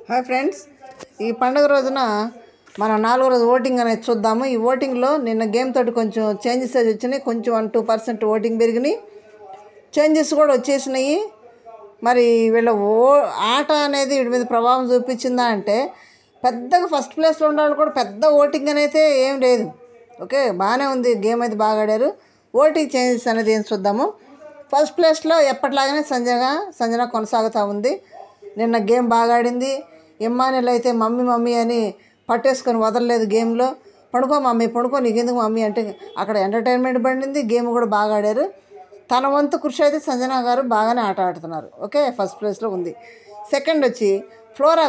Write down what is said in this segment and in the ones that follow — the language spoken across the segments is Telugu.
హాయ్ ఫ్రెండ్స్, ఈ పండుగ రోజున మన 4వ రోజు ఓటింగ్ అనేది చూద్దాము. ఈ ఓటింగ్లో నిన్న గేమ్ తోటి కొంచెం చేంజెస్ అది వచ్చినాయి. కొంచెం 1-2% ఓటింగ్ పెరిగినాయి, చేంజెస్ కూడా వచ్చేసినాయి. మరి వీళ్ళ ఆట అనేది వీడి మీద ప్రభావం చూపించిందా అంటే పెద్దగా ఫస్ట్ ప్లేస్లో ఉన్న వాళ్ళు కూడా పెద్ద ఓటింగ్ అనేది ఏం లేదు. ఓకే, బాగానే ఉంది, గేమ్ అయితే బాగా ఆడారు. ఓటింగ్ చేంజెస్ అనేది ఏం చూద్దాము. ఫస్ట్ ప్లేస్లో ఎప్పటిలాగానే సంజన కొనసాగుతూ ఉంది. నిన్న గేమ్ బాగా ఆడింది. ఇమ్మానుయల్ అయితే మమ్మీ అని పట్టేసుకొని వదలలేదు గేమ్లో. పడుకో మమ్మీ పడుకో, నీకెందుకు మమ్మీ అంటే అక్కడ ఎంటర్టైన్మెంట్ పడింది. గేమ్ కూడా బాగా ఆడారు. తన వంతు కృషి అయితే సంజన గారు బాగానే ఆట ఆడుతున్నారు. ఓకే, ఫస్ట్ ప్లేస్లో ఉంది. సెకండ్ వచ్చి ఫ్లోరా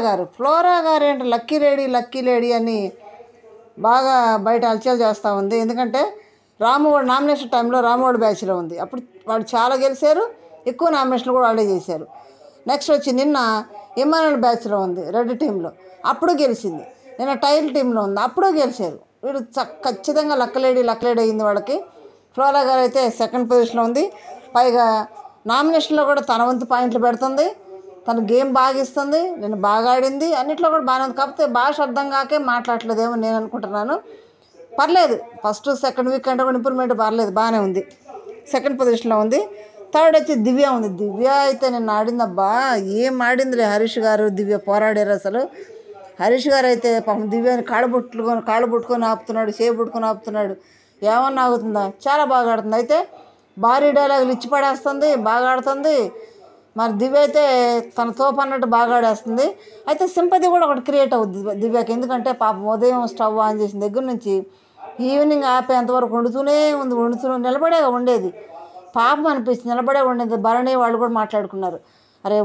గారు ఏంటి లక్కీ లేడీ అని బాగా బయట అలచల్ చేస్తూ ఉంది. ఎందుకంటే రామువాడు నామినేషన్ టైంలో రామువాడు బ్యాచ్లో ఉంది. అప్పుడు వాళ్ళు చాలా గెలిచారు, ఎక్కువ నామినేషన్లు కూడా వాళ్ళే చేశారు. నెక్స్ట్ వచ్చి నిన్న ఇమ్మానుయల్ బ్యాచ్లో ఉంది, రెడ్ టీంలో, అప్పుడు గెలిచింది. నిన్న టైల్ టీంలో ఉంది, అప్పుడు గెలిచారు. వీడు ఖచ్చితంగా లక్కలేడీ అయింది వాళ్ళకి. ఫ్లోరా గారు అయితే సెకండ్ పొజిషన్లో ఉంది. పైగా నామినేషన్లో కూడా తన వంతు పాయింట్లు పెడుతుంది. తన గేమ్ బాగా ఇస్తుంది. నేను బాగా ఆడింది, అన్నింటిలో కూడా బాగానే ఉంది. కాకపోతే భాష అర్థం కాకే మాట్లాడలేదేమో నేను అనుకుంటున్నాను. పర్లేదు, ఫస్ట్ సెకండ్ వీక్ అంటే కూడా ఇంప్రూవ్మెంట్ పర్లేదు, బాగానే ఉంది. సెకండ్ పొజిషన్లో ఉంది. థర్డ్ వచ్చి దివ్య ఉంది. దివ్య అయితే నేను ఆడిందబ్బా, ఏం ఆడిందిలే. హరీష్ గారు దివ్య పోరాడారు అసలు. హరీష్ గారు అయితే పాపం దివ్యని కాళ్ళు పుట్టుకొని ఆపుతున్నాడు, పుట్టుకొని ఆపుతున్నాడు. ఏమన్నా ఆగుతుందా, చాలా బాగా ఆడుతుంది. అయితే భారీ డైలాగులు ఇచ్చి పడేస్తుంది, బాగా ఆడుతుంది. మరి దివ్య అయితే తన తోపు అన్నట్టు బాగా ఆడేస్తుంది. అయితే సింపతి కూడా ఒకటి క్రియేట్ అవుద్ది దివ్యకి. ఎందుకంటే పాపం ఉదయం స్టవ్ ఆన్ చేసిన దగ్గర నుంచి ఈవినింగ్ ఆపేంతవరకు వండుతూనే నిలబడే ఉండేది. పాపం అనిపిస్తుంది, నిలబడే ఉండేది. భరణి వాళ్ళు కూడా మాట్లాడుకున్నారు, అరే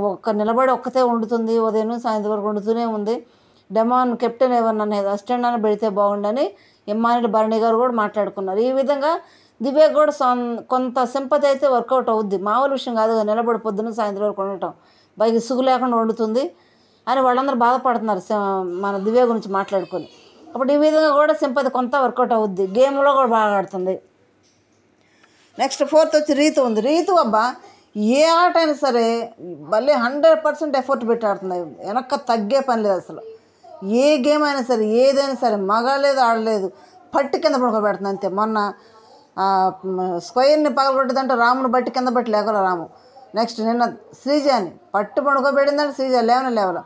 నిలబడి ఒక్కతే వండుతుంది, ఉదయం సాయంత్రం వరకు వండుతూనే ఉంది. డెమాన్ కెప్టెన్ ఎవరినన్నా అసిస్టెంట్ అని పెడితే బాగుండని ఇమ్మానుయల్ భరణి గారు కూడా మాట్లాడుకున్నారు. ఈ విధంగా దివ్యకు కూడా కొంత సింపతి అయితే వర్కౌట్ అవుద్ది. మామూలు విషయం కాదు, నిలబడి పొద్దున్న సాయంత్రం వరకు వండటం, బయట సుగు లేకుండా వండుతుంది అని వాళ్ళందరూ బాధపడుతున్నారు మన దివ్య గురించి మాట్లాడుకొని. అప్పుడు ఈ విధంగా కూడా సింపతి కొంత వర్కౌట్ అవుద్ది. గేమ్లో కూడా బాగా ఆడుతుంది. నెక్స్ట్ ఫోర్త్ వచ్చి రీతు ఉంది. రీతు అబ్బా, ఏ ఆట అయినా సరే మళ్ళీ 100% ఎఫర్ట్ పెట్టి ఆడుతుంది. వెనక్క తగ్గే పని లేదు అసలు. ఏ గేమ్ అయినా సరే, ఏదైనా సరే, మగలేదు ఆడలేదు, పట్టి కింద పడుకోబెడుతుంది అంతే. మొన్న స్క్వైర్ని పగలగొట్టదంటే రాముని బట్టి కింద బట్టి లేకల రాము. నెక్స్ట్ నిన్న శ్రీజాని పట్టు పడుకోబెట్టిందంటే శ్రీజ లేవల.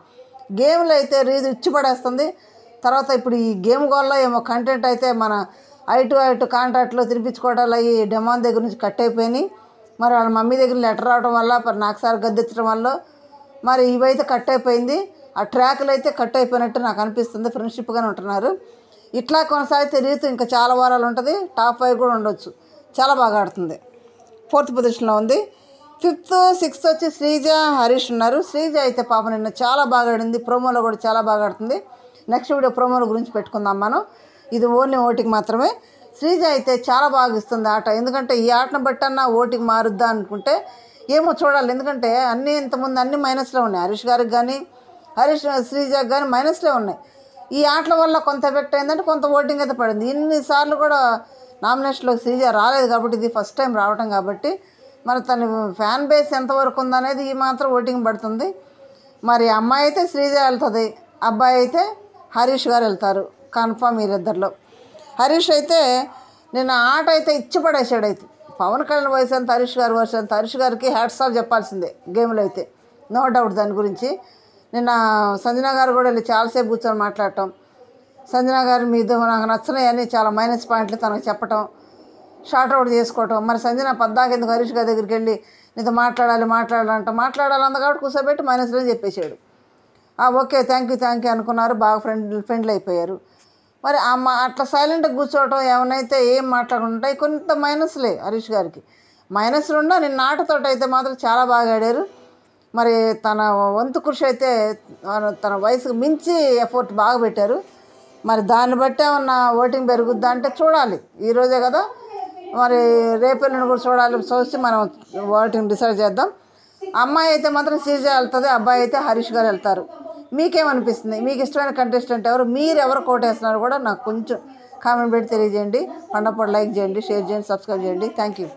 గేమ్లో అయితే రీతు ఇచ్చి పడేస్తుంది. తర్వాత ఇప్పుడు ఈ గేమ్ గోల్లో ఏమో కంటెంట్ అయితే మన ఐటు కాంట్రాక్ట్లో తినిపించుకోవడాలు అయ్యి డెమాన్ దగ్గర నుంచి కట్ అయిపోయినాయి. మరి వాళ్ళ మమ్మీ దగ్గర లెటర్ రావడం వల్ల మరి నాకు సార్ గద్దెచ్చడం వల్ల మరి ఇవైతే కట్ అయిపోయింది. ఆ ట్రాక్లు అయితే కట్ అయిపోయినట్టు నాకు అనిపిస్తుంది. ఫ్రెండ్షిప్గానే ఉంటున్నారు. ఇట్లా కొనసాగితే రీతు ఇంకా చాలా వారాలు ఉంటుంది. టాప్ 5 కూడా ఉండొచ్చు. చాలా బాగా ఆడుతుంది. 4th పొజిషన్లో ఉంది. 5th 6th వచ్చి శ్రీజ హరీష్ ఉన్నారు. శ్రీజ అయితే పాప నిన్న చాలా బాగా ఆడింది. ప్రోమోలో కూడా చాలా బాగా ఆడుతుంది. నెక్స్ట్ వీడియో ప్రోమోల గురించి పెట్టుకుందాం మనం. ఇది ఓన్లీ ఓటింగ్ మాత్రమే. శ్రీజ అయితే చాలా బాగా ఇస్తుంది ఆట. ఎందుకంటే ఈ ఆటను బట్టన్నా ఓటింగ్ మారుద్దా అనుకుంటే ఏమో చూడాలి. ఎందుకంటే ఇంతకుముందు అన్ని మైనస్లో ఉన్నాయి. శ్రీజకి కానీ మైనస్లే ఉన్నాయి. ఈ ఆటల వల్ల కొంత ఎఫెక్ట్ అయిందంటే కొంత ఓటింగ్ అయితే పడింది. ఇన్నిసార్లు కూడా నామినేషన్లో శ్రీజ రాలేదు కాబట్టి ఇది ఫస్ట్ టైం రావటం కాబట్టి మరి తన ఫ్యాన్ బేస్ ఎంతవరకు ఉందనేది ఈ మాత్రం ఓటింగ్ పడుతుంది. మరి అమ్మాయి అయితే శ్రీజ వెళ్తుంది, అబ్బాయి అయితే హరీష్ గారు వెళ్తారు కన్ఫామ్. వీరిద్దరిలో హరీష్ అయితే నిన్న ఆట అయితే ఇచ్చి పడేసాడు. అయితే పవన్ కళ్యాణ్ వయసు అంత, హరీష్ గారికి హ్యాట్స్ ఆఫ్ చెప్పాల్సిందే. గేమ్లో అయితే నో డౌట్ దాని గురించి. నిన్న సంజన గారు కూడా వెళ్ళి చాలాసేపు కూర్చొని మాట్లాడటం, సంజన గారు మీద నాకు నచ్చినాయని చాలా మైనస్ పాయింట్లు తనకు చెప్పటం, షార్ట్ అవుట్ చేసుకోవటం. మరి సంజన పద్దాకెందుకు హరీష్ గారి దగ్గరికి వెళ్ళి నీతో మాట్లాడాలంట. మాట్లాడాలంది కాబట్టి కూర్చోబెట్టి మైనస్లో చెప్పేశాడు. ఓకే థ్యాంక్ యూ అనుకున్నారు. బాగా ఫ్రెండ్లీ అయిపోయారు. మరి అట్లా సైలెంట్గా కూర్చోవటం, ఏమైనా ఏం మాట్లాడుకుంటాయి కొంత మైనస్లే హరీష్ గారికి. మైనస్లు ఉన్నా నిన్న ఆటతోటి అయితే మాత్రం చాలా బాగా ఆడారు. మరి తన వంతు కృషి అయితే తన వయసుకు మించి ఎఫర్ట్ బాగా పెట్టారు. మరి దాన్ని బట్టే ఉన్న ఓటింగ్ పెరుగుద్దా అంటే చూడాలి. ఈరోజే కదా, మరి రేపెల్లుని కూడా చూసి మనం ఓటింగ్ డిసైడ్ చేద్దాం. అమ్మాయి అయితే మాత్రం శ్రీజ వెళ్తుంది, అబ్బాయి అయితే హరీష్ గారు వెళ్తారు. మీకేమనిపిస్తుంది? మీకు ఇష్టమైన కంటెస్టెంట్ ఎవరు? మీరు ఎవరు కోటేస్తున్నారు కూడా నాకు కొంచెం కామెంట్ పెట్టి తెలియజేయండి. పండగ లైక్ చేయండి, షేర్ చేయండి, సబ్స్క్రైబ్ చేయండి. Thank you.